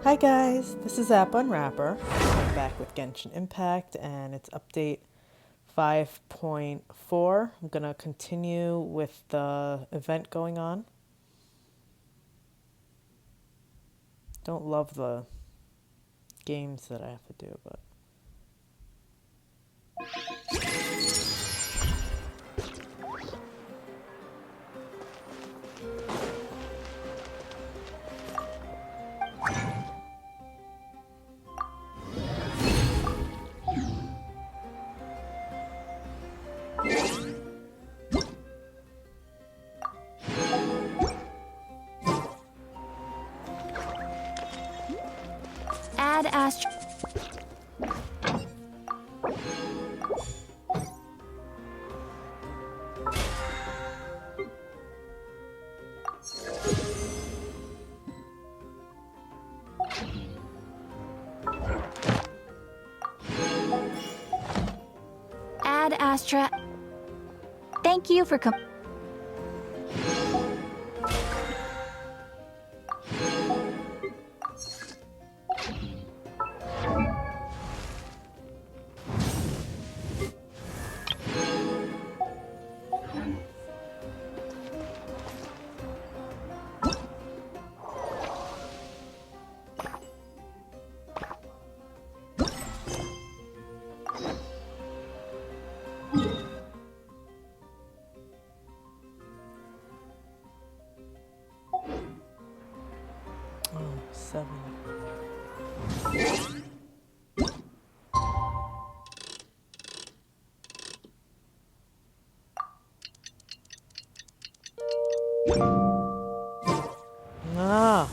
Hi guys, this is App Unwrapper. I'm back with Genshin Impact and it's update 5.4. I'm gonna continue with the event going on. Don't love the games that I have to do, but Add Astro. Add Astra. Thank you for oh, 7. Ah,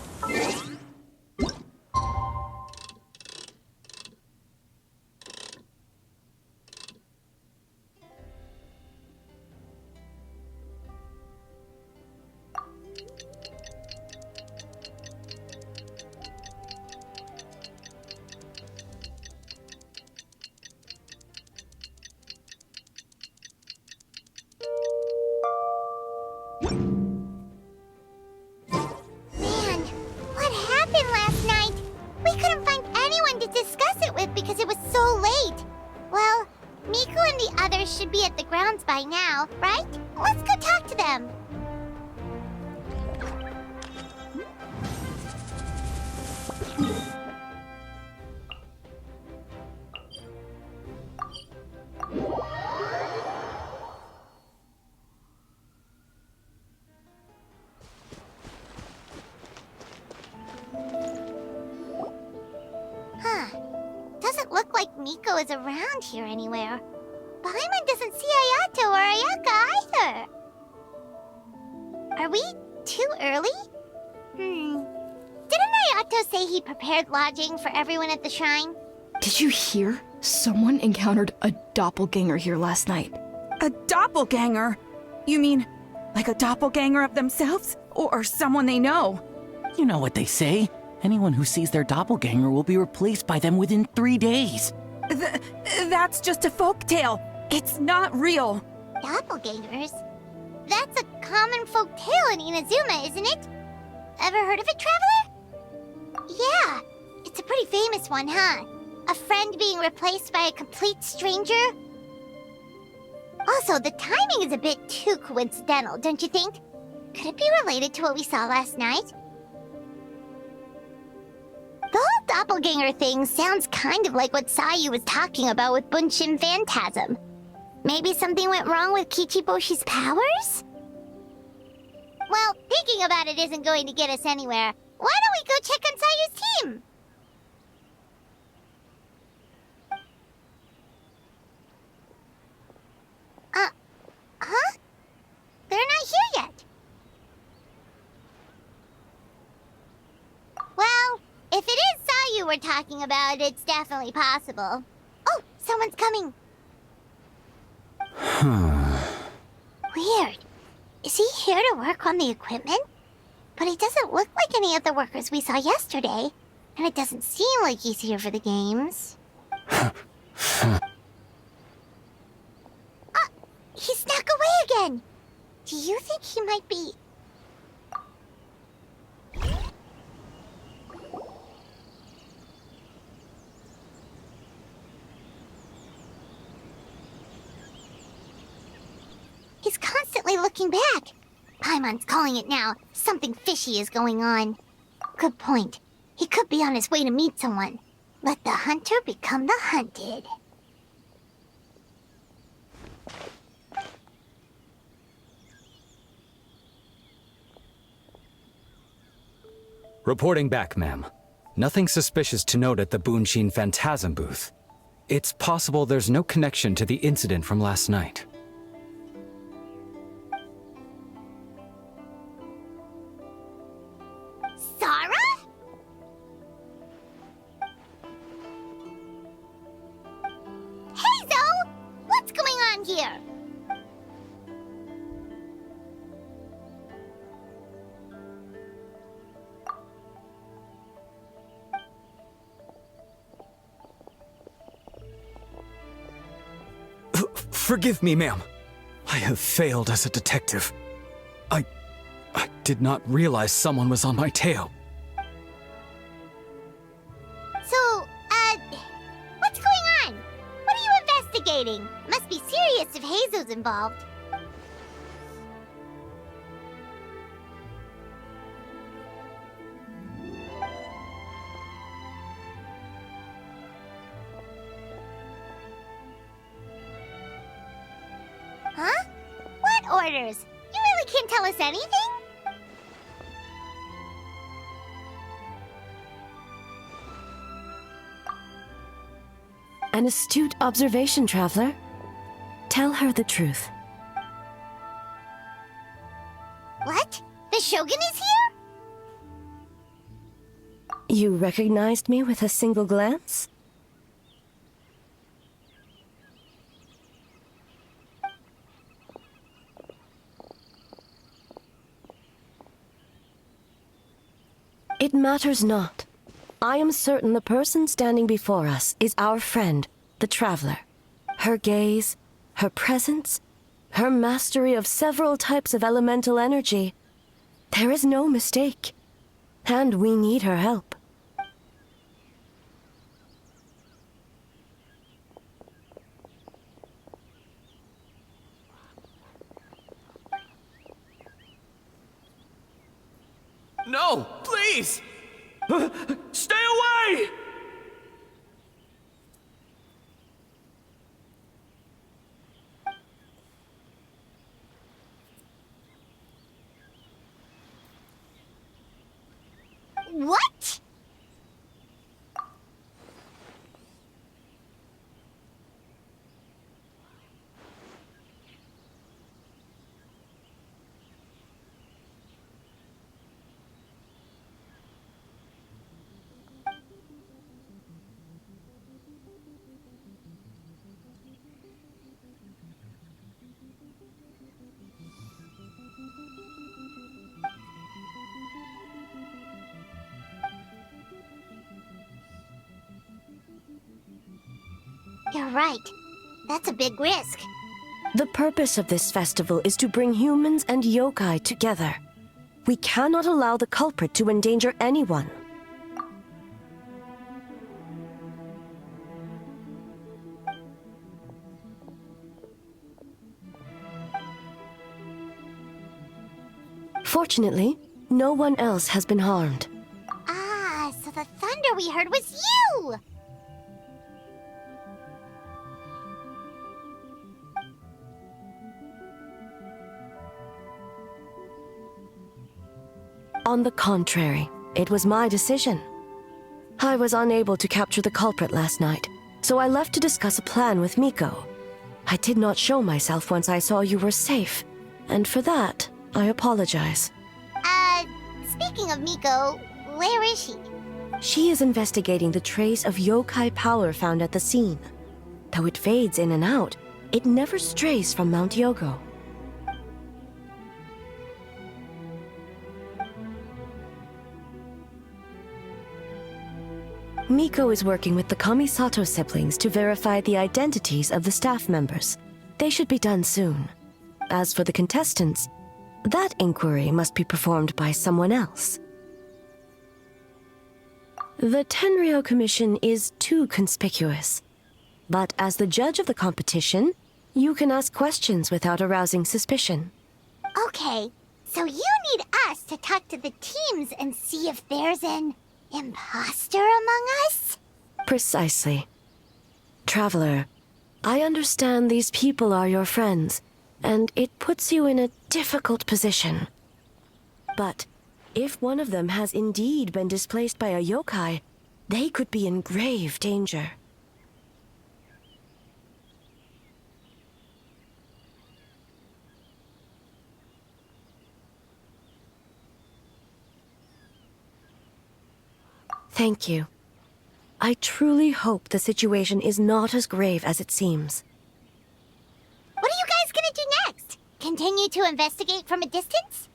Man, what happened last night? We couldn't find anyone to discuss it with because it was so late. Well, Miku and the others should be at the grounds by now, right? Let's go talk to them. Huh. Doesn't look like Miko is around here anywhere. Paimon doesn't see Ayato or Ayaka either. Are we too early? Didn't Ayato say he prepared lodging for everyone at the shrine? Did you hear? Someone encountered a doppelganger here last night. A doppelganger? You mean, like a doppelganger of themselves? Or someone they know? You know what they say. Anyone who sees their doppelganger will be replaced by them within 3 days. That's just a folktale. It's not real. Doppelgangers? That's a common folk tale in Inazuma, isn't it? Ever heard of it, Traveler? Yeah, it's a pretty famous one, huh? A friend being replaced by a complete stranger? Also, the timing is a bit too coincidental, don't you think? Could it be related to what we saw last night? The whole doppelganger thing sounds kind of like what Sayu was talking about with Bunshin Phantasm. Maybe something went wrong with Kichiboshi's powers? Well, thinking about it isn't going to get us anywhere. Why don't we go check on Sayu's team? Huh? They're not here yet. Well, if it is Sayu we're talking about, it's definitely possible. Oh, someone's coming. Weird. Is he here to work on the equipment? But he doesn't look like any of the workers we saw yesterday. And it doesn't seem like he's here for the games. He snuck away again! Do you think he might be... definitely looking back. Paimon's calling it now. Something fishy is going on. Good point. He could be on his way to meet someone. Let the hunter become the hunted. Reporting back, ma'am. Nothing suspicious to note at the Genshin Phantasm booth. It's possible there's no connection to the incident from last night. Sarah? Hazel! What's going on here? Forgive me, ma'am. I have failed as a detective. I did not realize someone was on my tail. So, what's going on? What are you investigating? Must be serious if Hazel's involved. Huh? What orders? You really can't tell us anything? An astute observation, traveler. Tell her the truth. What? The Shogun is here? You recognized me with a single glance? It matters not. I am certain the person standing before us is our friend, the Traveler. Her gaze, her presence, her mastery of several types of elemental energy. There is no mistake. And we need her help. No, please! Stay away! What? You're right. That's a big risk. The purpose of this festival is to bring humans and yokai together. We cannot allow the culprit to endanger anyone. Fortunately, no one else has been harmed. Ah, so the thunder we heard was you! On the contrary, it was my decision. I was unable to capture the culprit last night, so I left to discuss a plan with Miko. I did not show myself once I saw you were safe, and for that, I apologize. Speaking of Miko, where is she? She is investigating the trace of yokai power found at the scene. Though it fades in and out, it never strays from Mount Yogo. Miko is working with the Kamisato siblings to verify the identities of the staff members. They should be done soon. As for the contestants, that inquiry must be performed by someone else. The Tenryo Commission is too conspicuous. But as the judge of the competition, you can ask questions without arousing suspicion. Okay, so you need us to talk to the teams and see if there's an imposter among us? Precisely. Traveler, I understand these people are your friends, and it puts you in a difficult position. But if one of them has indeed been displaced by a yokai, they could be in grave danger. Thank you. I truly hope the situation is not as grave as it seems. What are you guys gonna do next? Continue to investigate from a distance?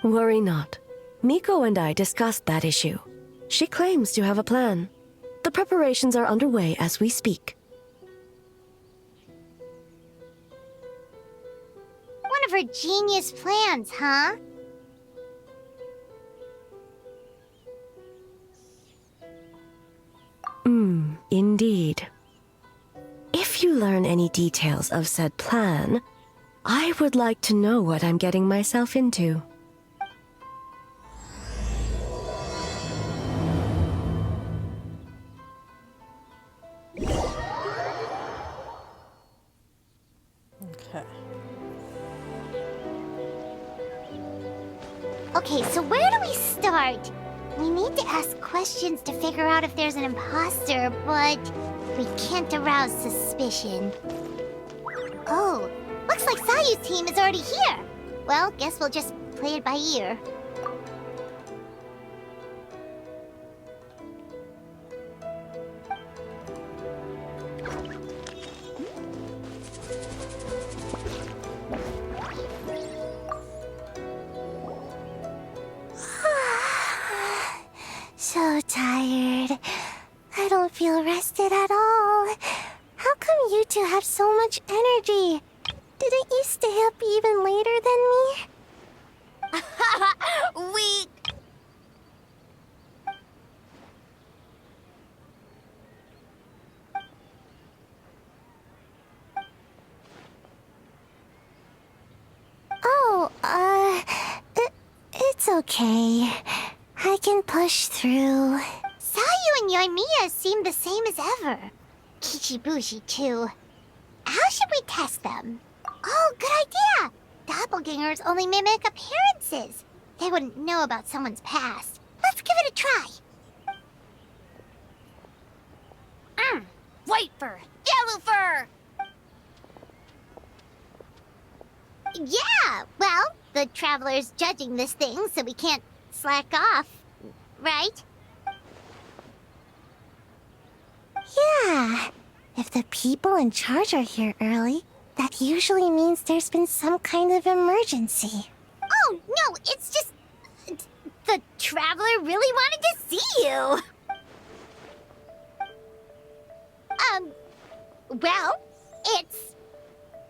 Worry not. Miko and I discussed that issue. She claims to have a plan. The preparations are underway as we speak. One of her genius plans, huh? Indeed. If you learn any details of said plan, I would like to know what I'm getting myself into. Okay. Okay, so where do we start? We need to ask questions to figure out if there's an imposter, but we can't arouse suspicion. Oh, looks like Sayu's team is already here. Well, guess we'll just play it by ear. So tired. I don't feel rested at all. How come you two have so much energy? Didn't you stay up even later than me? Weak. Oh, it's okay. I can push through. Sayu and Yoimiya seem the same as ever. Kichibushi, too. How should we test them? Oh, good idea! Doppelgangers only mimic appearances. They wouldn't know about someone's past. Let's give it a try. White fur! Yellow fur! Yeah, well, the Traveler's judging this thing, so we can't slack off, right? Yeah. If the people in charge are here early, that usually means there's been some kind of emergency. Oh, no, it's just... the Traveler really wanted to see you. Well, it's...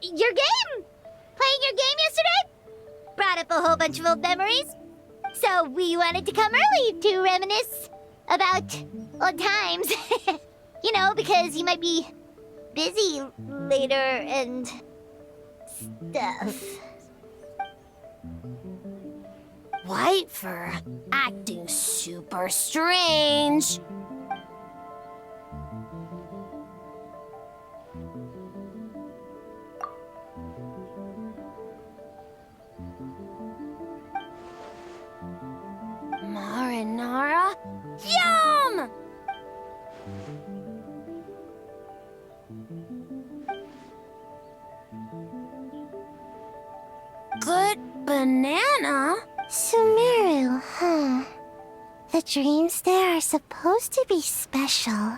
your game! Playing your game yesterday? Brought up a whole bunch of old memories. So we wanted to come early to reminisce about old times. You know, because you might be busy later and stuff. White fur acting super strange. Marinara? Yum! Good banana? Sumeru, huh? The dreams there are supposed to be special.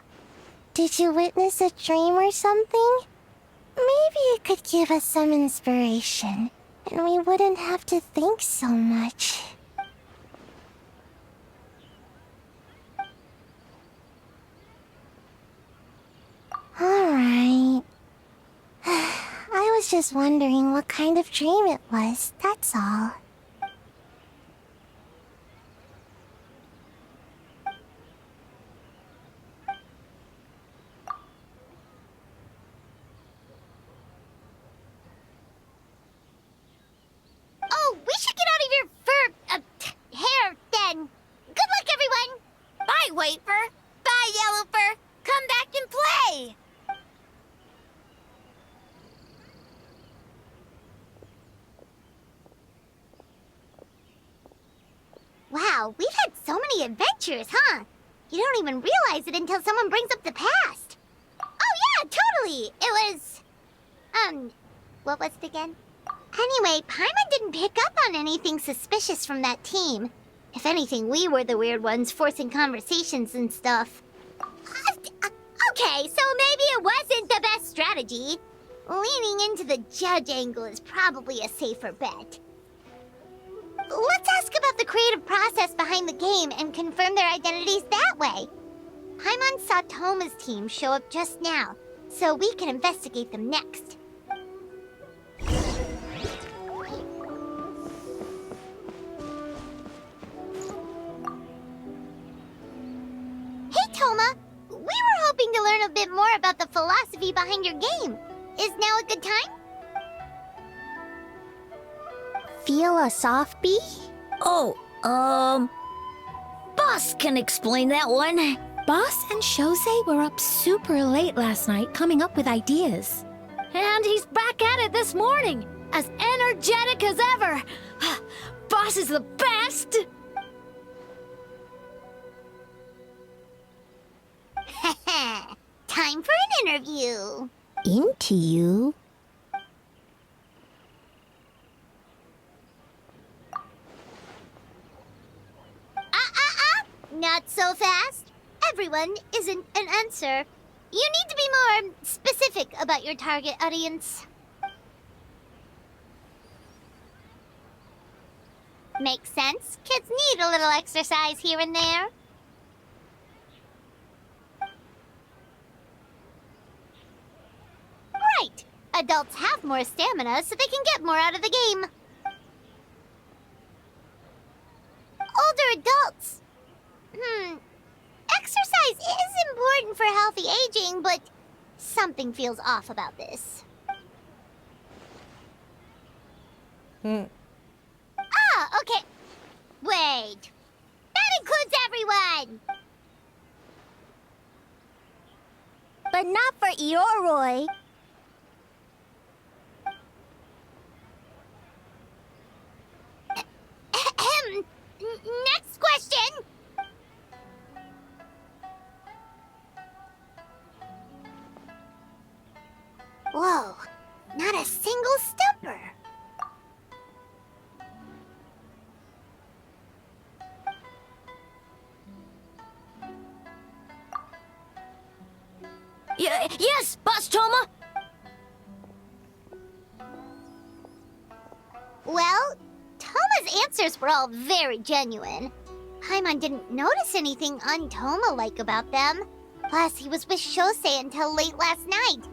Did you witness a dream or something? Maybe it could give us some inspiration, and we wouldn't have to think so much. Alright. just wondering what kind of dream it was, that's all. Oh, we should get out of your hair then. Good luck, everyone. Bye, White Fur. Bye, Yellow Fur. Come back and play. Wow, we've had so many adventures, huh? You don't even realize it until someone brings up the past. Oh yeah, totally. It was, what was it again? Anyway, Paimon didn't pick up on anything suspicious from that team. If anything, we were the weird ones forcing conversations and stuff. Okay, so maybe it wasn't the best strategy. Leaning into the judge angle is probably a safer bet. Let's ask about the creative process behind the game and confirm their identities that way. Paimon saw Toma's team show up just now, so we can investigate them next. Hey, Toma! We were hoping to learn a bit more about the philosophy behind your game. Is now a good time? Philosophy? Oh, Boss can explain that one. Boss and Shosei were up super late last night coming up with ideas. And he's back at it this morning, as energetic as ever. Boss is the best! Time for an interview. Into you? Not so fast. Everyone isn't an answer. You need to be more specific about your target audience. Makes sense. Kids need a little exercise here and there. Right. Adults have more stamina, so they can get more out of the game. Older adults. Exercise is important for healthy aging, but something feels off about this. Ah, okay. Wait. That includes everyone! But not for Ioroi. Next question! Whoa, not a single stumper. Yes, Boss Toma! Well, Toma's answers were all very genuine. Paimon didn't notice anything un-Toma-like about them. Plus, he was with Shosei until late last night.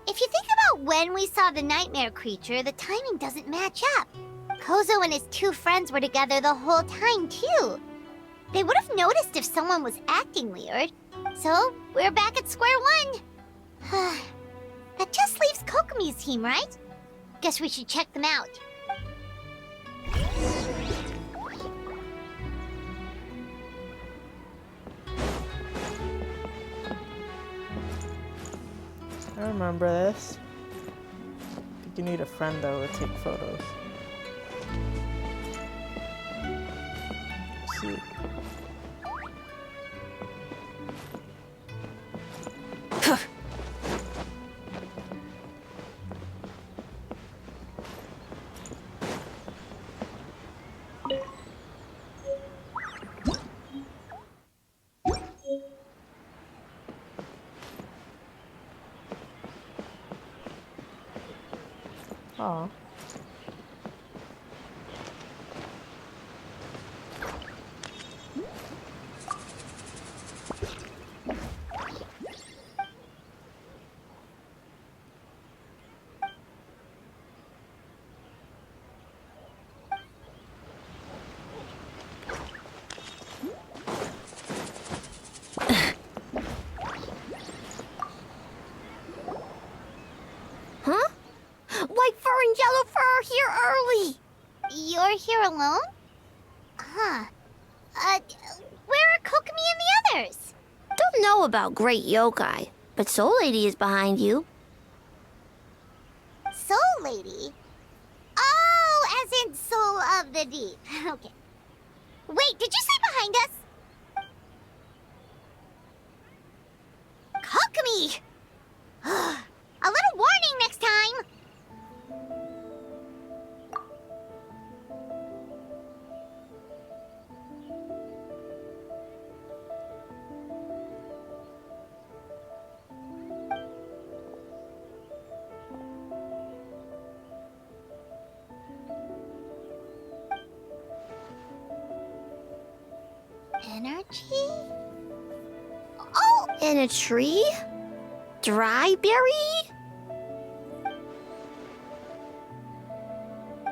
If you think about when we saw the nightmare creature, the timing doesn't match up. Kozo and his two friends were together the whole time, too. They would have noticed if someone was acting weird. So, we're back at square one. That just leaves Kokomi's team, right? Guess we should check them out. I remember this. I think you need a friend though to take photos. Let's see. Aw. are here early. You're here alone? Huh. Where are Kokomi and the others? Don't know about Great Yokai, but Soul Lady is behind you. Soul Lady? Oh, as in Soul of the Deep. Okay. Wait, did you say behind us? Kokomi! A little warning next time! Energy? Oh! In a tree? Dry berry?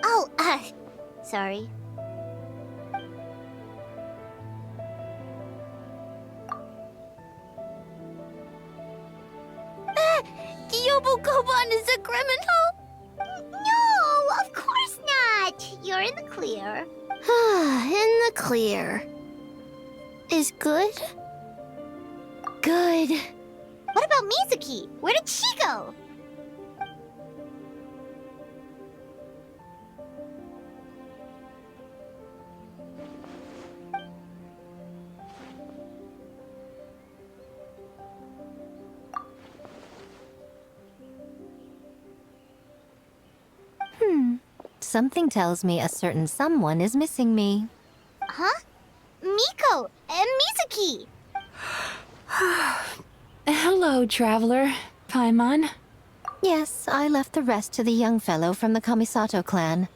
Oh, sorry. Yobukoban is a criminal? No, of course not. You're in the clear. In the clear. Is good? Good. What about Mizuki? Where did she go? Something tells me a certain someone is missing me. Huh? Miko and Mizuki. Hello, traveler. Paimon. Yes, I left the rest to the young fellow from the Kamisato clan.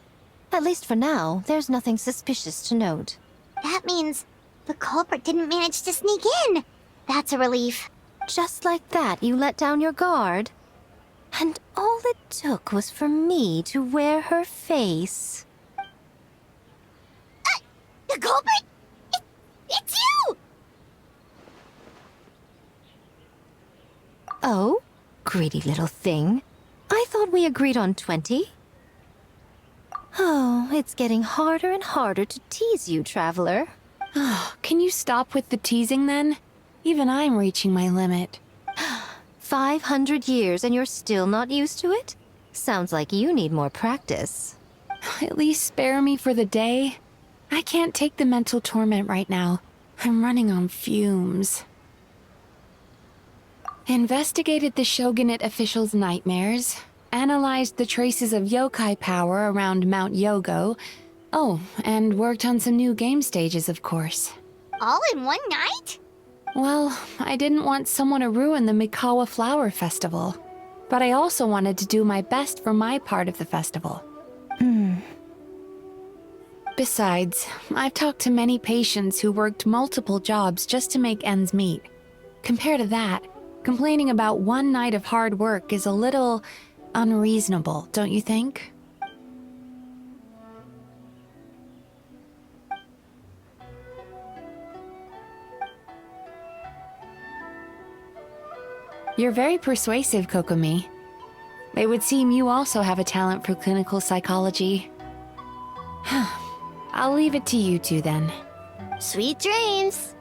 At least for now, there's nothing suspicious to note. That means the culprit didn't manage to sneak in. That's a relief. Just like that, you let down your guard? And all it took was for me to wear her face. The culprit? It's you! Oh? Greedy little thing. I thought we agreed on 20. Oh, it's getting harder and harder to tease you, traveler. Can you stop with the teasing then? Even I'm reaching my limit. 500 years and you're still not used to it? Sounds like you need more practice. At least spare me for the day. I can't take the mental torment right now. I'm running on fumes. Investigated the shogunate officials' nightmares. Analyzed the traces of yokai power around Mount Yogo. Oh, and worked on some new game stages, of course. All in one night? Well, I didn't want someone to ruin the Mikawa Flower Festival. But I also wanted to do my best for my part of the festival. Besides, I've talked to many patients who worked multiple jobs just to make ends meet. Compared to that, complaining about one night of hard work is a little unreasonable, don't you think? You're very persuasive, Kokomi. It would seem you also have a talent for clinical psychology. I'll leave it to you two then. Sweet dreams.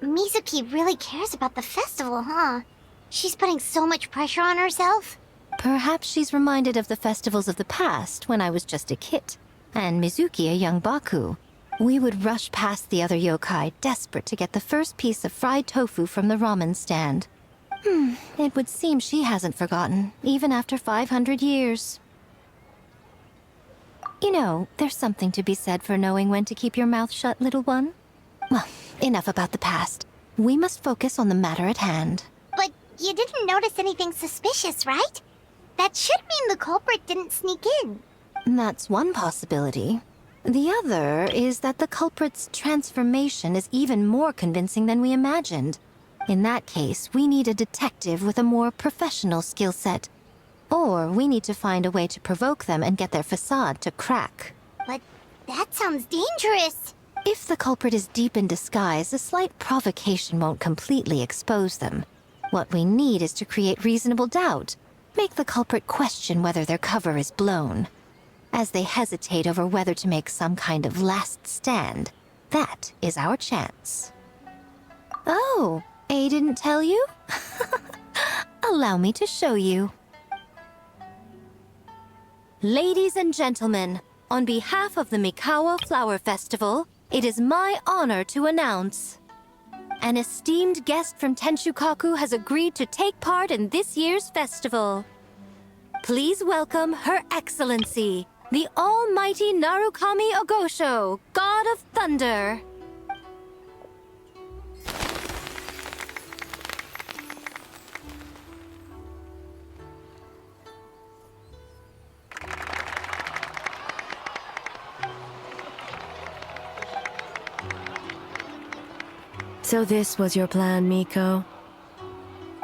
Mizuki really cares about the festival, huh? She's putting so much pressure on herself. Perhaps she's reminded of the festivals of the past when I was just a kid, and Mizuki a young Baku. We would rush past the other yokai, desperate to get the first piece of fried tofu from the ramen stand. It would seem she hasn't forgotten, even after 500 years. You know, there's something to be said for knowing when to keep your mouth shut, little one. Well, enough about the past. We must focus on the matter at hand. But you didn't notice anything suspicious, right? That should mean the culprit didn't sneak in. That's one possibility. The other is that the culprit's transformation is even more convincing than we imagined. In that case, we need a detective with a more professional skill set. Or we need to find a way to provoke them and get their facade to crack. But that sounds dangerous. If the culprit is deep in disguise, a slight provocation won't completely expose them. What we need is to create reasonable doubt. Make the culprit question whether their cover is blown. As they hesitate over whether to make some kind of last stand, that is our chance. Oh, A didn't tell you? Allow me to show you. Ladies and gentlemen, on behalf of the Mikawa Flower Festival, it is my honor to announce an esteemed guest from Tenshukaku has agreed to take part in this year's festival. Please welcome Her Excellency, the Almighty Narukami Ogosho, God of Thunder. So this was your plan, Miko?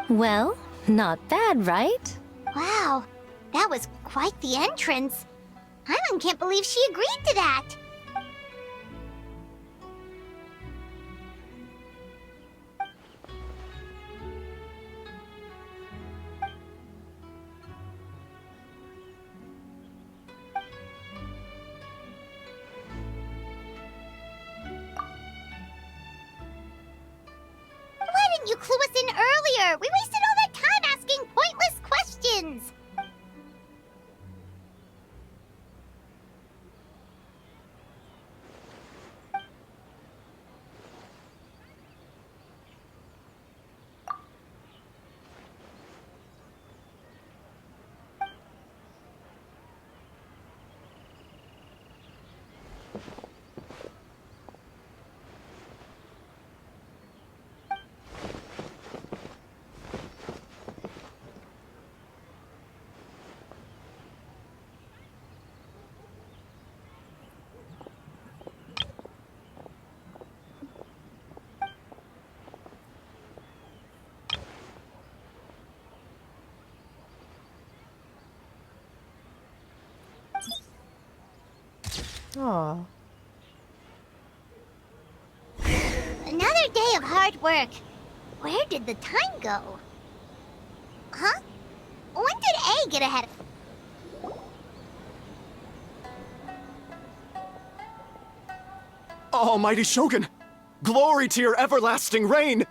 Well, not bad, right? Wow, that was quite the entrance. Paimon can't believe she agreed to that. Why didn't you clue us in earlier? We wasted all that time asking pointless questions. Aw. Another day of hard work. Where did the time go? Huh? When did A get ahead of... Almighty Shogun! Glory to your everlasting reign!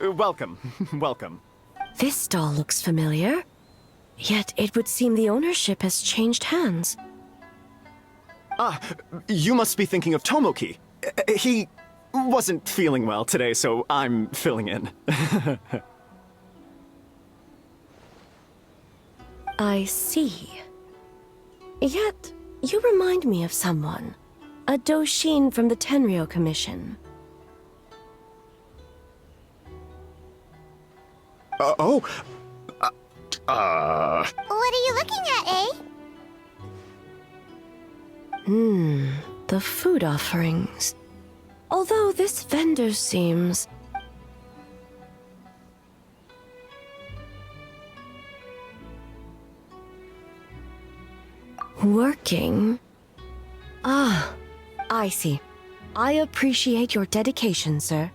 Welcome. Welcome. This stall looks familiar. Yet it would seem the ownership has changed hands. Ah, you must be thinking of Tomoki. He wasn't feeling well today, so I'm filling in. I see. Yet, you remind me of someone. A Doshin from the Tenryo Commission. What are you looking at, eh? The food offerings. Although this vendor seems... working? Ah, I see. I appreciate your dedication, sir.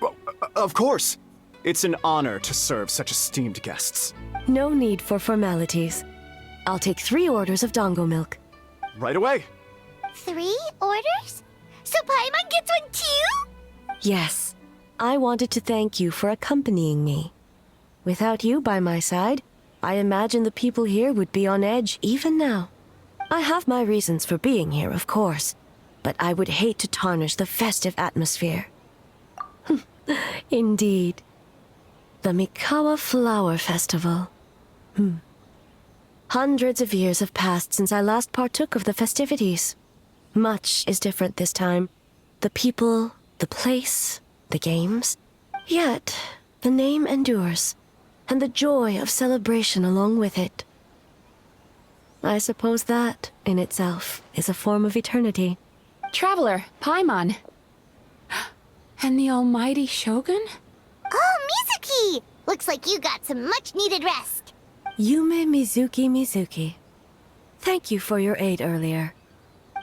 Well, of course. It's an honor to serve such esteemed guests. No need for formalities. I'll take 3 orders of dongo milk. Right away. 3 orders? So Paimon gets one too? Yes. I wanted to thank you for accompanying me. Without you by my side, I imagine the people here would be on edge even now. I have my reasons for being here, of course, but I would hate to tarnish the festive atmosphere. Indeed. The Mikawa Flower Festival. Hundreds of years have passed since I last partook of the festivities. Much is different this time. The people, the place, the games. Yet, the name endures, and the joy of celebration along with it. I suppose that, in itself, is a form of eternity. Traveler, Paimon. And the almighty Shogun? Oh, Mizuki! Looks like you got some much-needed rest. Yume Mizuki. Thank you for your aid earlier.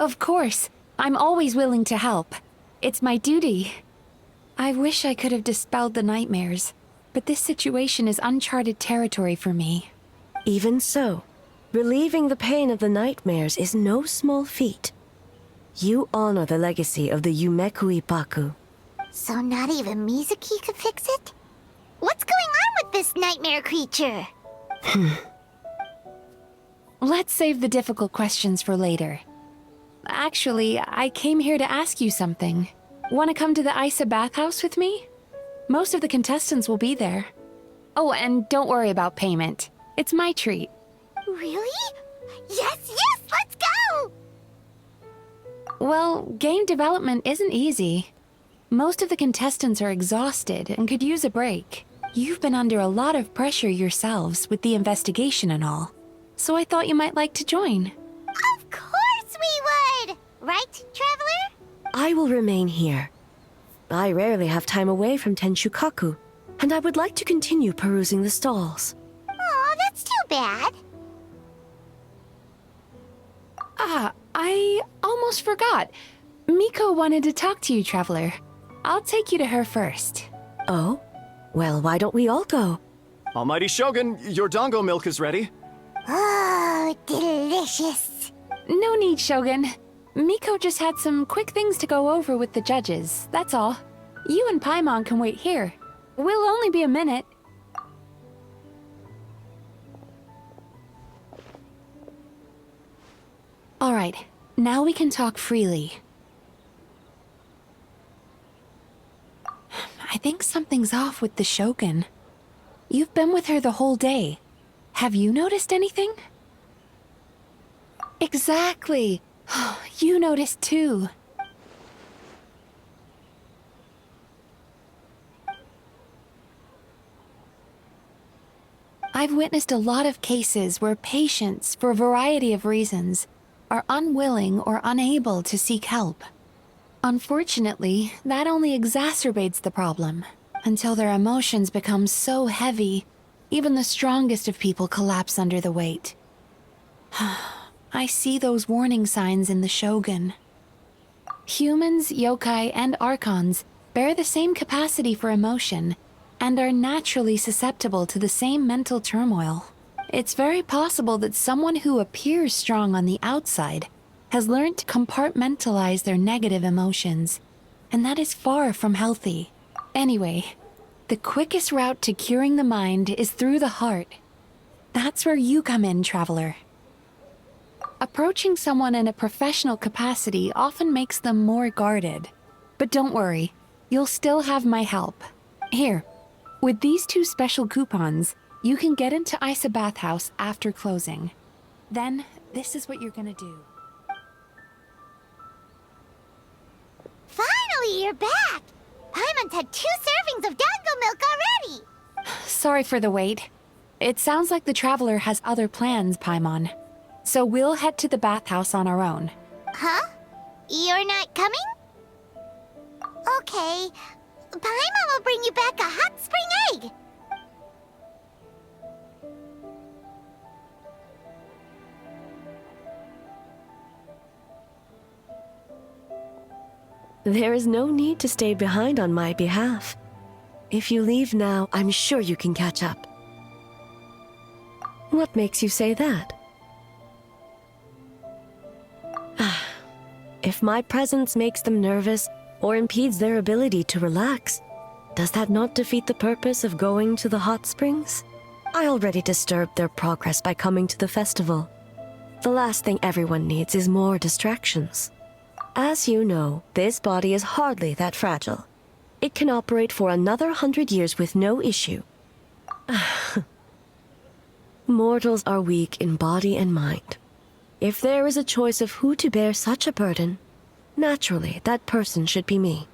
Of course. I'm always willing to help. It's my duty. I wish I could have dispelled the nightmares, but this situation is uncharted territory for me. Even so, relieving the pain of the nightmares is no small feat. You honor the legacy of the Yumekui Baku. So not even Mizuki could fix it? What's going on with this nightmare creature? Let's save the difficult questions for later. Actually, I came here to ask you something. Want to come to the Isa bathhouse with me? Most of the contestants will be there. Oh, and don't worry about payment. It's my treat. Really? Yes, let's go! Well, game development isn't easy. Most of the contestants are exhausted and could use a break. You've been under a lot of pressure yourselves with the investigation and all, so I thought you might like to join. Of course we would! Right, Traveler? I will remain here. I rarely have time away from Tenshukaku, and I would like to continue perusing the stalls. Aw, that's too bad. I almost forgot. Miko wanted to talk to you, Traveler. I'll take you to her first. Oh? Well, why don't we all go? Almighty Shogun, your dango milk is ready. Oh, delicious. No need, Shogun. Miko just had some quick things to go over with the judges, that's all. You and Paimon can wait here. We'll only be a minute. Alright, now we can talk freely. I think something's off with the Shogun. You've been with her the whole day. Have you noticed anything? Exactly. You noticed too. I've witnessed a lot of cases where patients, for a variety of reasons, are unwilling or unable to seek help. Unfortunately, that only exacerbates the problem, until their emotions become so heavy, even the strongest of people collapse under the weight. I see those warning signs in the Shogun. Humans, yokai, and archons bear the same capacity for emotion, and are naturally susceptible to the same mental turmoil. It's very possible that someone who appears strong on the outside has learned to compartmentalize their negative emotions, and that is far from healthy. Anyway, the quickest route to curing the mind is through the heart. That's where you come in, Traveler. Approaching someone in a professional capacity often makes them more guarded. But don't worry, you'll still have my help. Here, with these 2 special coupons, you can get into Isa Bathhouse after closing. Then, this is what you're gonna do. Finally, you're back! Paimon's had 2 servings of dango milk already! Sorry for the wait. It sounds like the Traveler has other plans, Paimon. So we'll head to the bathhouse on our own. Huh? You're not coming? Okay. Paimon will bring you back a hot spring egg! There is no need to stay behind on my behalf. If you leave now, I'm sure you can catch up. What makes you say that? If my presence makes them nervous or impedes their ability to relax, does that not defeat the purpose of going to the hot springs? I already disturbed their progress by coming to the festival. The last thing everyone needs is more distractions. As you know, this body is hardly that fragile. It can operate for another 100 years with no issue. Mortals are weak in body and mind. If there is a choice of who to bear such a burden, naturally, that person should be me.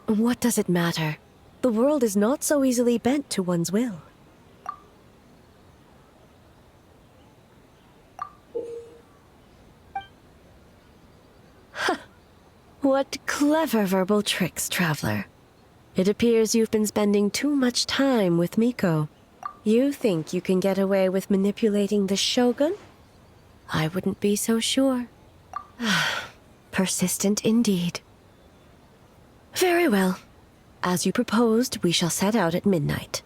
What does it matter? The world is not so easily bent to one's will. What clever verbal tricks, Traveler. It appears you've been spending too much time with Miko. You think you can get away with manipulating the Shogun? I wouldn't be so sure. Persistent indeed. Very well. As you proposed, we shall set out at midnight.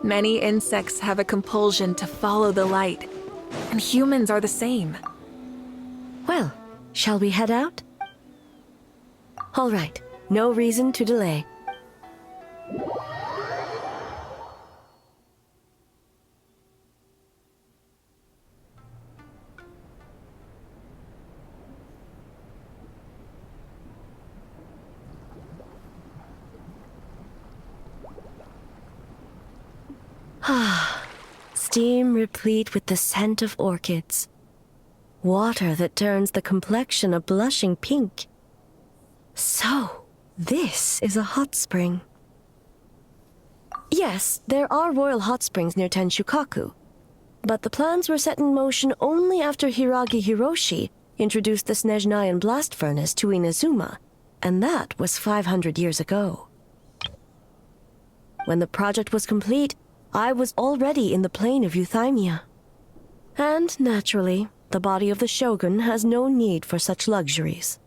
Many insects have a compulsion to follow the light, and humans are the same. Well, shall we head out? All right, no reason to delay. Ah, steam replete with the scent of orchids. Water that turns the complexion a blushing pink. So, this is a hot spring. Yes, there are royal hot springs near Tenshukaku, but the plans were set in motion only after Hiragi Hiroshi introduced the Snezhnayan blast furnace to Inazuma, and that was 500 years ago. When the project was complete, I was already in the plain of Euthymia. And, naturally, the body of the shogun has no need for such luxuries.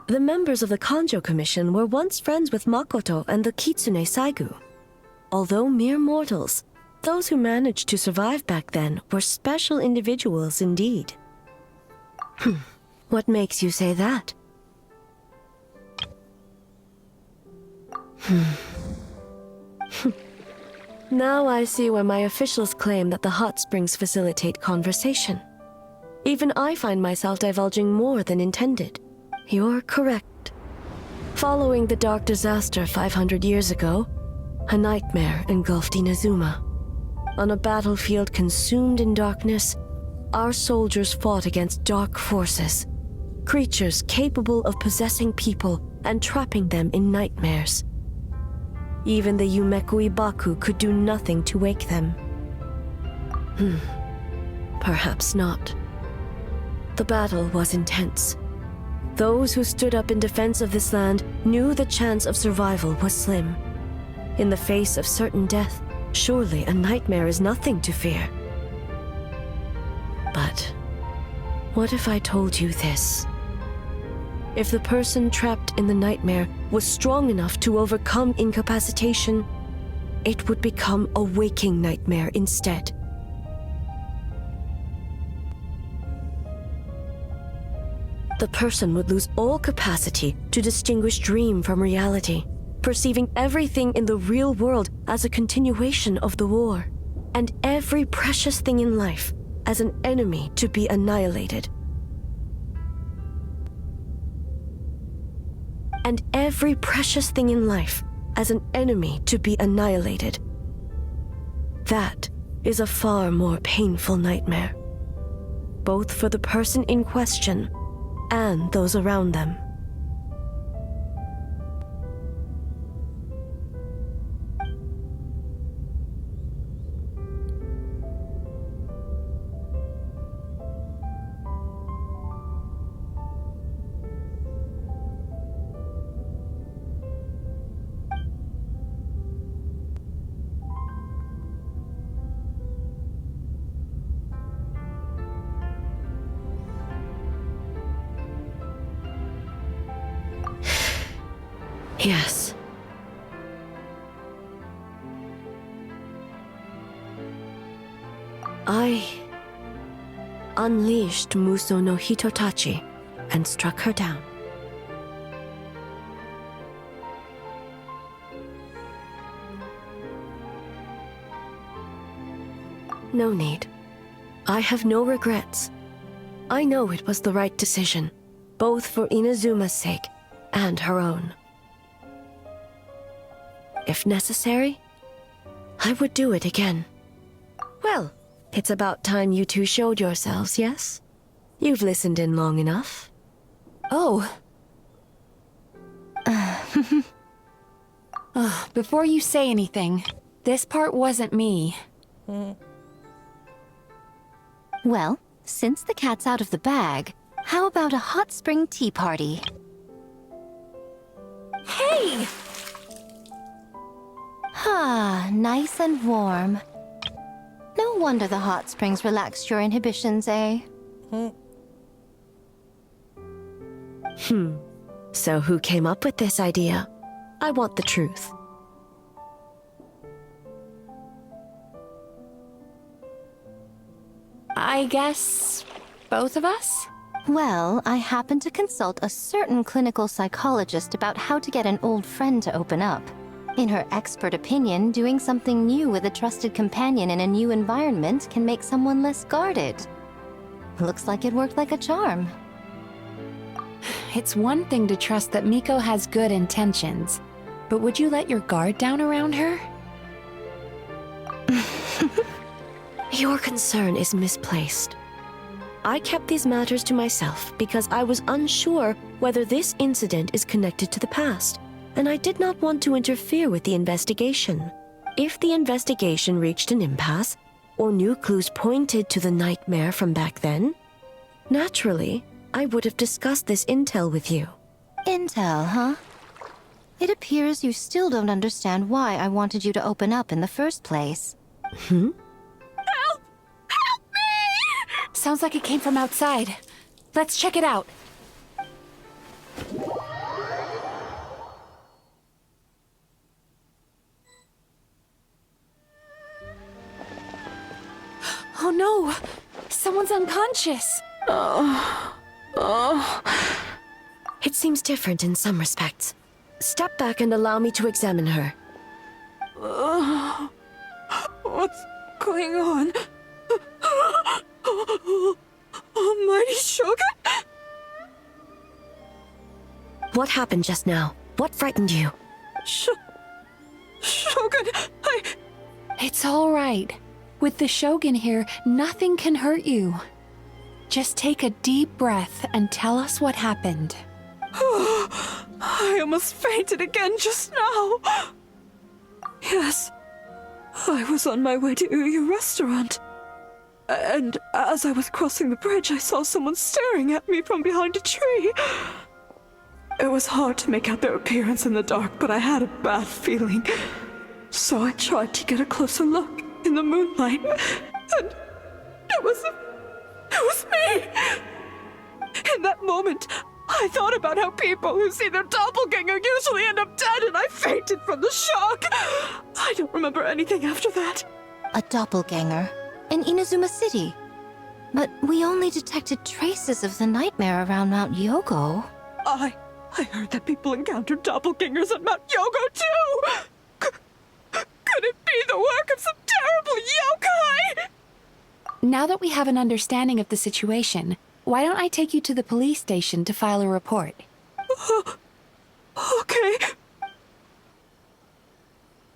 The members of the Kanjo Commission were once friends with Makoto and the Kitsune Saigu. Although mere mortals, those who managed to survive back then were special individuals indeed. What makes you say that? Now I see why my officials claim that the hot springs facilitate conversation. Even I find myself divulging more than intended. You're correct. Following the dark disaster 500 years ago, a nightmare engulfed Inazuma. On a battlefield consumed in darkness, our soldiers fought against dark forces, creatures capable of possessing people and trapping them in nightmares. Even the Yumekui Baku could do nothing to wake them. Perhaps not. The battle was intense. Those who stood up in defense of this land knew the chance of survival was slim. In the face of certain death, surely a nightmare is nothing to fear. But what if I told you this? If the person trapped in the nightmare was strong enough to overcome incapacitation, it would become a waking nightmare instead. The person would lose all capacity to distinguish dream from reality, perceiving everything in the real world as a continuation of the war, and every precious thing in life as an enemy to be annihilated. And every precious thing in life as an enemy to be annihilated. That is a far more painful nightmare, both for the person in question and those around them. Yes. I unleashed Muso no Hitotachi and struck her down. no need. I have no regrets. I know it was the right decision, both for Inazuma's sake and her own. If necessary, I would do it again. Well, it's about time you two showed yourselves, yes? You've listened in long enough. Oh. Before you say anything, this part wasn't me. Well, since the cat's out of the bag, how about a hot spring tea party? Hey! Ah, nice and warm. No wonder the hot springs relaxed your inhibitions, eh? So who came up with this idea? I want the truth. I guess both of us? Well, I happened to consult a certain clinical psychologist about how to get an old friend to open up. In her expert opinion, doing something new with a trusted companion in a new environment can make someone less guarded. Looks like it worked like a charm. It's one thing to trust that Miko has good intentions, but would you let your guard down around her? Your concern is misplaced. I kept these matters to myself because I was unsure whether this incident is connected to the past, and I did not want to interfere with the investigation. If the investigation reached an impasse, or new clues pointed to the nightmare from back then, naturally, I would have discussed this intel with you. Intel, huh? It appears you still don't understand why I wanted you to open up in the first place. Help! Help me! Sounds like it came from outside. Let's check it out. Oh no! Someone's unconscious! It seems different in some respects. Step back and allow me to examine her. What's going on? Almighty Shogun? What happened just now? What frightened you? Shogun, It's all right. With the Shogun here, nothing can hurt you. Just take a deep breath and tell us what happened. I almost fainted again just now. Yes, I was on my way to your restaurant. And as I was crossing the bridge, I saw someone staring at me from behind a tree. It was hard to make out their appearance in the dark, but I had a bad feeling. So I tried to get a closer look in the moonlight, and it was me! In that moment, I thought about how people who see their doppelganger usually end up dead, and I fainted from the shock. I don't remember anything after that. A doppelganger? In Inazuma City? But we only detected traces of the nightmare around Mount Yogo. I heard that people encountered doppelgangers at Mount Yogo, too! Could it be the work of some terrible yokai? Now that we have an understanding of the situation, why don't I take you to the police station to file a report? Okay.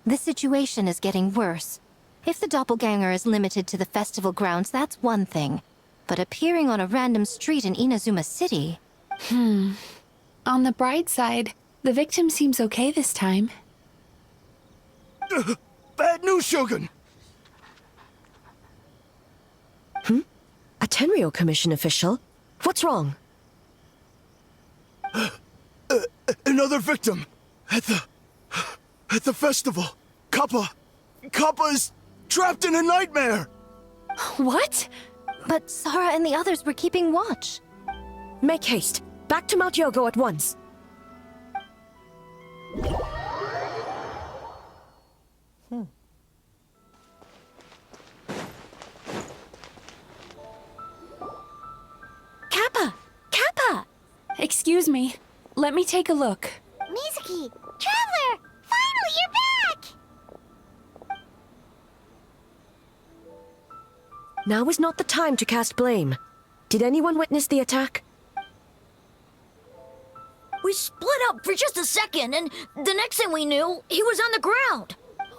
The situation is getting worse. If the doppelganger is limited to the festival grounds, that's one thing. But appearing on a random street in Inazuma City... On the bright side, the victim seems okay this time. Bad news, Shogun! A Tenryo Commission official? What's wrong? Another victim! At the festival! Kappa is trapped in a nightmare! What? But Sara and the others were keeping watch. Make haste. Back to Mount Yogo at once. Kappa! Kappa! Excuse me. Let me take a look. Mizuki! Traveler! Finally, you're back! Now is not the time to cast blame. Did anyone witness the attack? We split up for just a second, and the next thing we knew, he was on the ground.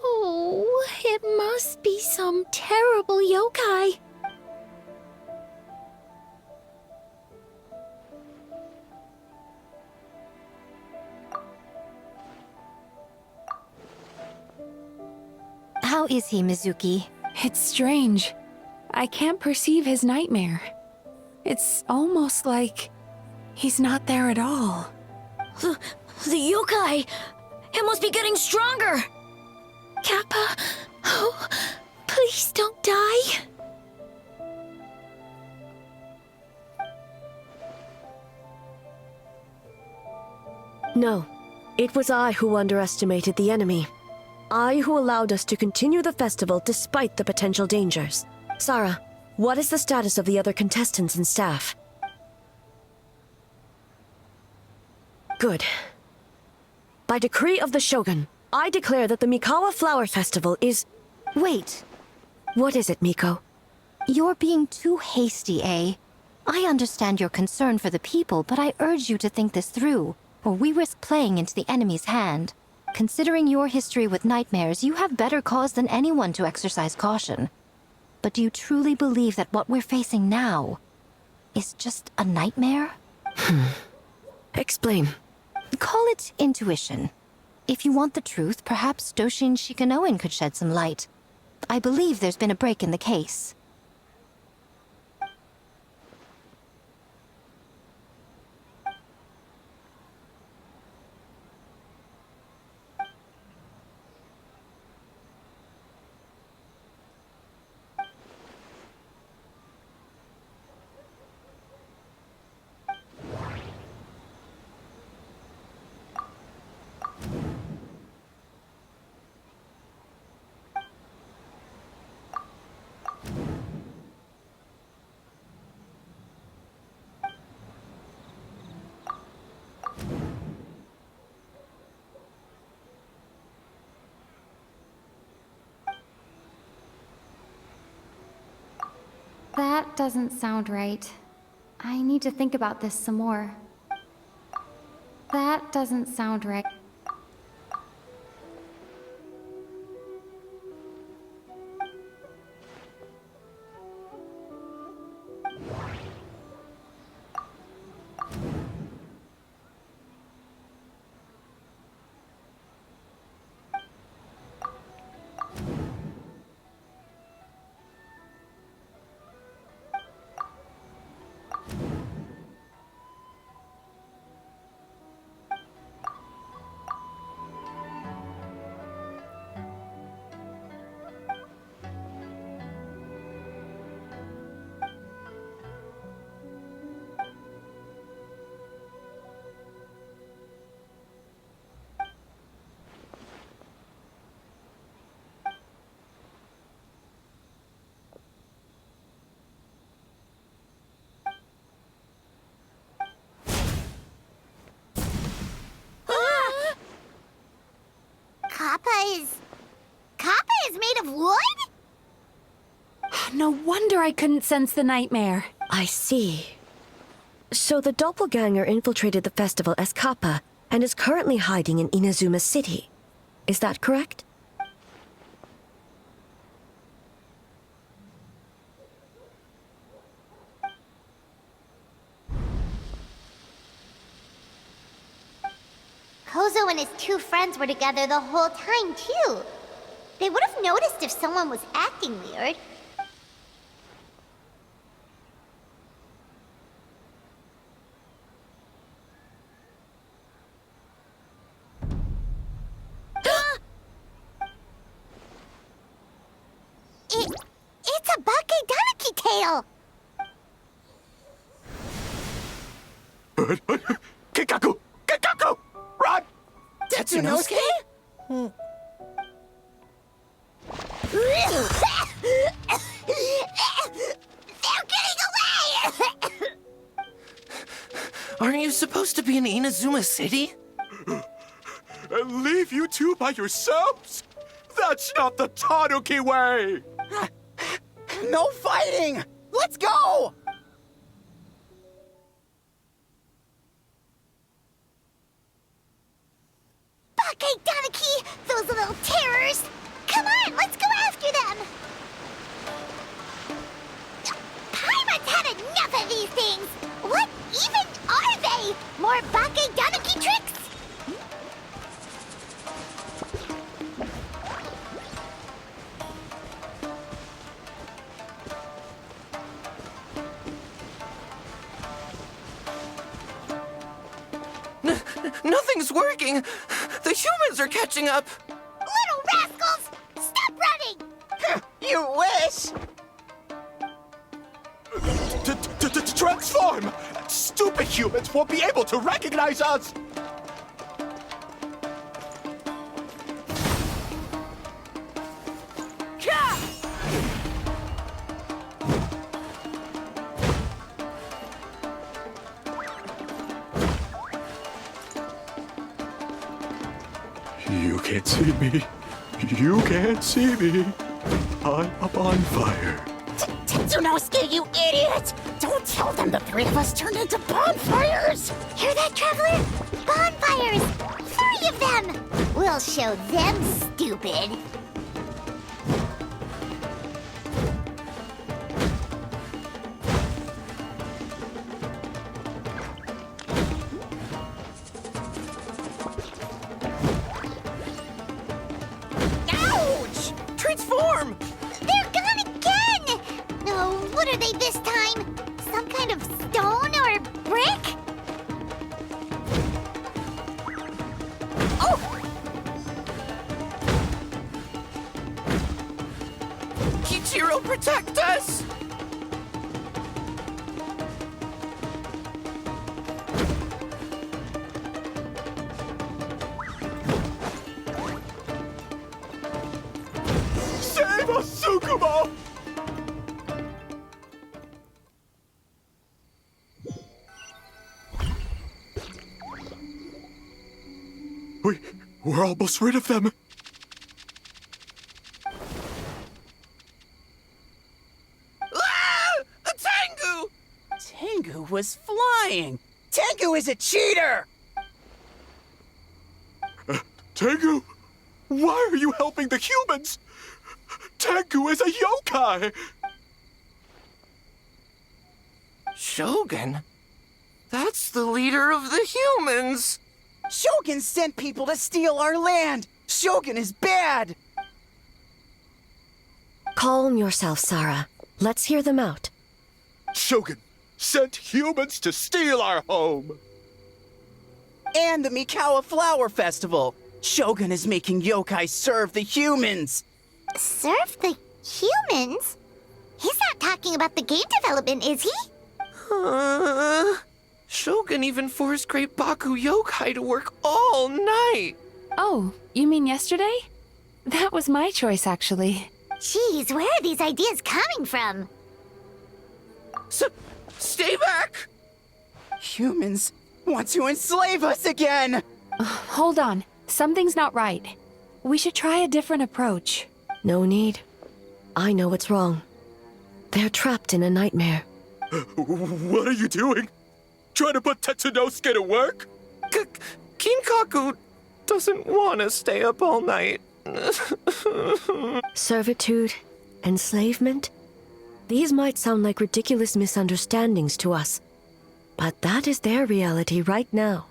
Oh, it must be some terrible yokai. How is he, Mizuki? It's strange. I can't perceive his nightmare. It's almost like he's not there at all. The yokai! It must be getting stronger! Kappa, oh, please don't die. No, it was I who underestimated the enemy. I who allowed us to continue the festival despite the potential dangers. Sarah, what is the status of the other contestants and staff? Good. By decree of the Shogun, I declare that the Mikawa Flower Festival is... Wait. What is it, Miko? You're being too hasty, eh? I understand your concern for the people, but I urge you to think this through, or we risk playing into the enemy's hand. Considering your history with nightmares, you have better cause than anyone to exercise caution. But do you truly believe that what we're facing now is just a nightmare? Explain. Call it intuition. If you want the truth, perhaps Doshin Shikanoin could shed some light. I believe there's been a break in the case. That doesn't sound right. I need to think about this some more. That doesn't sound right. Kappa is made of wood? No wonder I couldn't sense the nightmare. I see. So the doppelganger infiltrated the festival as Kappa and is currently hiding in Inazuma City. Is that correct? Kozo and his two friends were together the whole time, too. They would have noticed if someone was acting weird. It's a Bakedaniki tail! Kikaku! Kikaku! Run! Tetsunosuke? They're getting away! Aren't you supposed to be in Inazuma City? And leave you two by yourselves? That's not the Tanuki way! No fighting! Let's go! Buckeye Donaki! Those little terrors! Come on, let's go after them! Paimon's had enough of these things! What even are they? More Buckeye Donaki tricks? Nothing's working! The humans are catching up! Little rascals! Stop running! You wish! Transform! Stupid humans won't be able to recognize us! You can't see me. You can't see me. I'm up on fire. Tetsunosuke, you idiot! Don't tell them the three of us turned into bonfires! Hear that, Traveler? Bonfires! 3 of them! We'll show them, stupid! Ouch! Transform! They're gone again! Oh, what are they this time? Some kind of stone or brick? Oh! Kichiro, protect us! Save us, Tsukumo! We're almost rid of them. Ah! A Tengu! Tengu was flying! Tengu is a cheater! Tengu, why are you helping the humans? Tengu is a yokai! Shogun? That's the leader of the humans! Shogun sent people to steal our land! Shogun is bad! Calm yourself, Sarah. Let's hear them out. Shogun sent humans to steal our home! And the Mikawa Flower Festival! Shogun is making yokai serve the humans! Serve the humans? He's not talking about the game development, is he? Shogun even forced Great Baku yokai to work all night! Oh, you mean yesterday? That was my choice, actually. Jeez, where are these ideas coming from? Stay back! Humans want to enslave us again! Hold on. Something's not right. We should try a different approach. No need. I know what's wrong. They're trapped in a nightmare. What are you doing? Trying to put Tetsunosuke to work? Kinkaku doesn't want to stay up all night. Servitude, enslavement. These might sound like ridiculous misunderstandings to us, but that is their reality right now.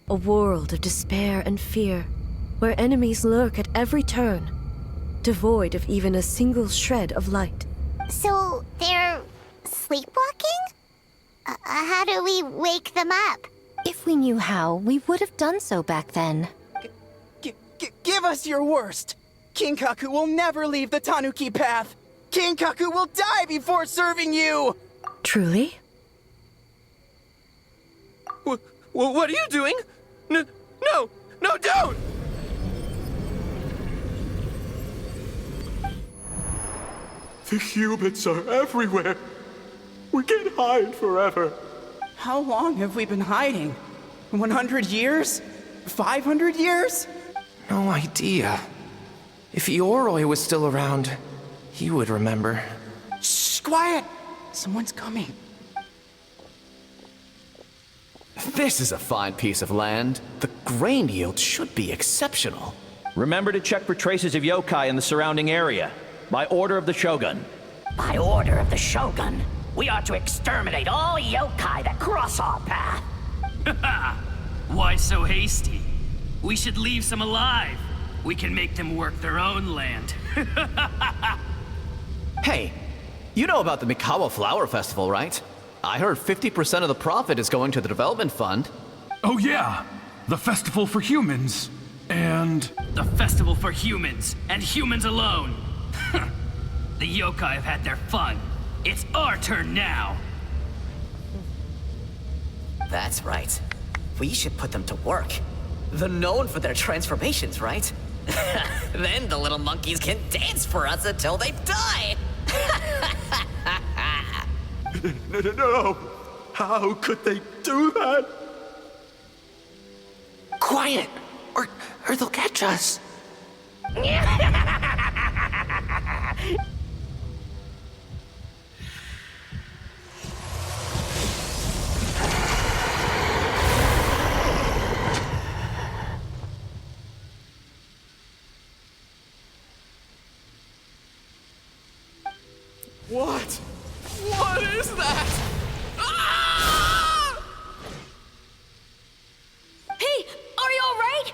A world of despair and fear, where enemies lurk at every turn, devoid of even a single shred of light. So, they're sleepwalking? How do we wake them up? If we knew how, we would have done so back then. Give us your worst! Kinkaku will never leave the Tanuki path! Kinkaku will die before serving you! Truly? What are you doing? No, don't! The humans are everywhere. We can't hide forever. How long have we been hiding? 100 years? 500 years? No idea. If Ioroi was still around, You would remember. Shh, quiet! Someone's coming. This is a fine piece of land. The grain yield should be exceptional. Remember to check for traces of yokai in the surrounding area. By order of the Shogun. By order of the Shogun, we are to exterminate all yokai that cross our path. Why so hasty? We should leave some alive. We can make them work their own land. Hey, you know about the Mikawa Flower Festival, right? I heard 50% of the profit is going to the development fund. Oh yeah, the festival for humans. And... The festival for humans, and humans alone. The yokai have had their fun. It's our turn now. That's right. We should put them to work. They're known for their transformations, right? Then the little monkeys can dance for us until they die. No! How could they do that? Quiet! Or they'll catch us. What? What is that? Ah! Hey, are you alright?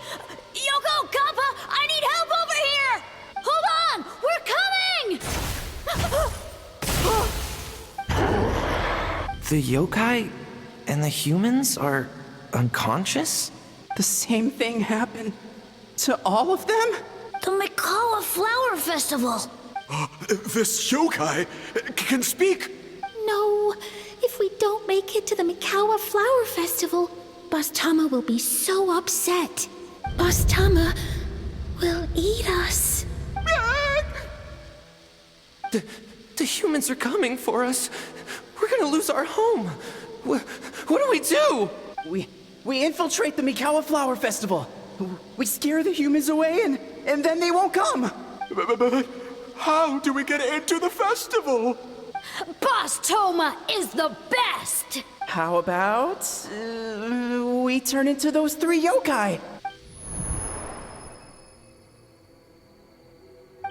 Yoko, Kappa, I need help over here! Hold on, we're coming! The yokai and the humans are unconscious? The same thing happened to all of them? The Mikawa Flower Festival! This yokai can speak! No, if we don't make it to the Mikawa Flower Festival, Boss Tama will be so upset. Boss Tama will eat us. The humans are coming for us. We're gonna lose our home. What do we do? We infiltrate the Mikawa Flower Festival. We scare the humans away and then they won't come. But how do we get into the festival? Boss Toma is the best! How about we turn into those 3 yokai?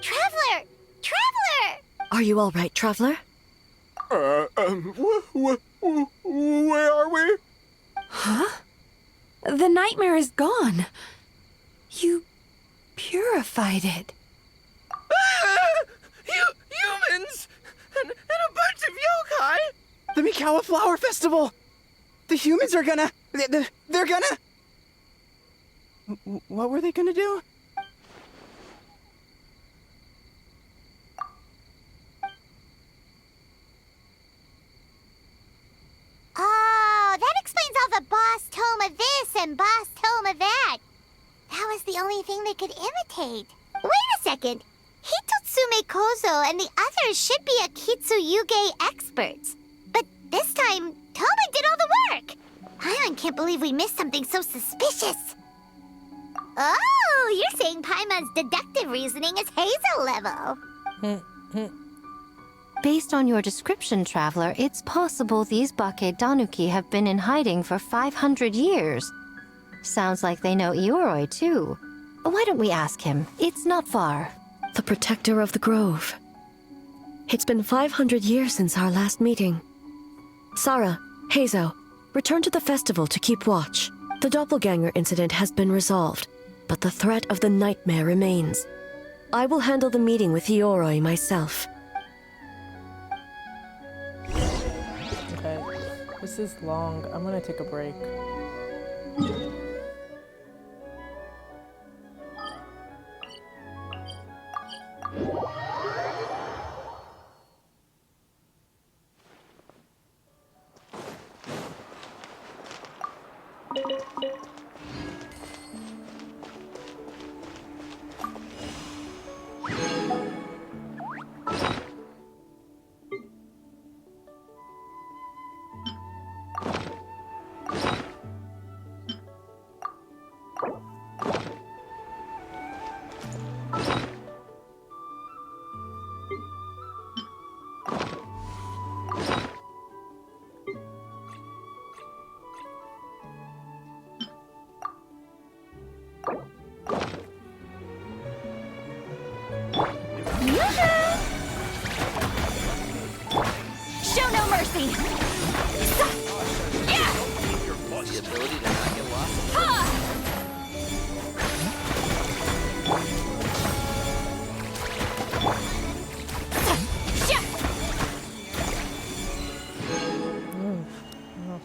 Traveler! Traveler! Are you all right, Traveler? Where are we? Huh? The nightmare is gone. You purified it. Humans! And a bunch of yokai! The Mikawa Flower Festival! The humans are gonna... They're gonna... What were they gonna do? Oh, that explains all the Boss Toma this and Boss Toma that. That was the only thing they could imitate. Wait a second. Hitotsume Kozo and the others should be Akitsuyuge experts. But this time, Toma did all the work. Paimon can't believe we missed something so suspicious. Oh, you're saying Paimon's deductive reasoning is Hazel level. Based on your description, Traveler, it's possible these Bake Danuki have been in hiding for 500 years. Sounds like they know Ioroi, too. Why don't we ask him? It's not far. The protector of the grove. It's been 500 years since our last meeting. Sarah, Hazo, return to the festival to keep watch. The doppelganger incident has been resolved, but the threat of the nightmare remains. I will handle the meeting with Ioroi myself. Okay, this is long. I'm gonna take a break.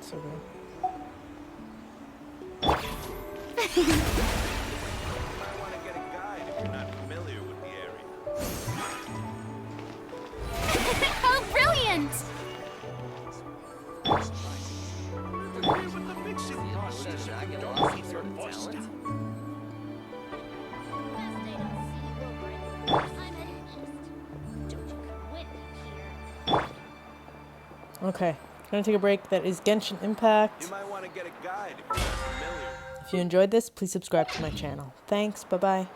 so good. Oh, brilliant! Okay, gonna take a break. That is Genshin Impact. You might want to get a guide if you're not familiar. If you enjoyed this, please subscribe to my channel. Thanks, bye-bye.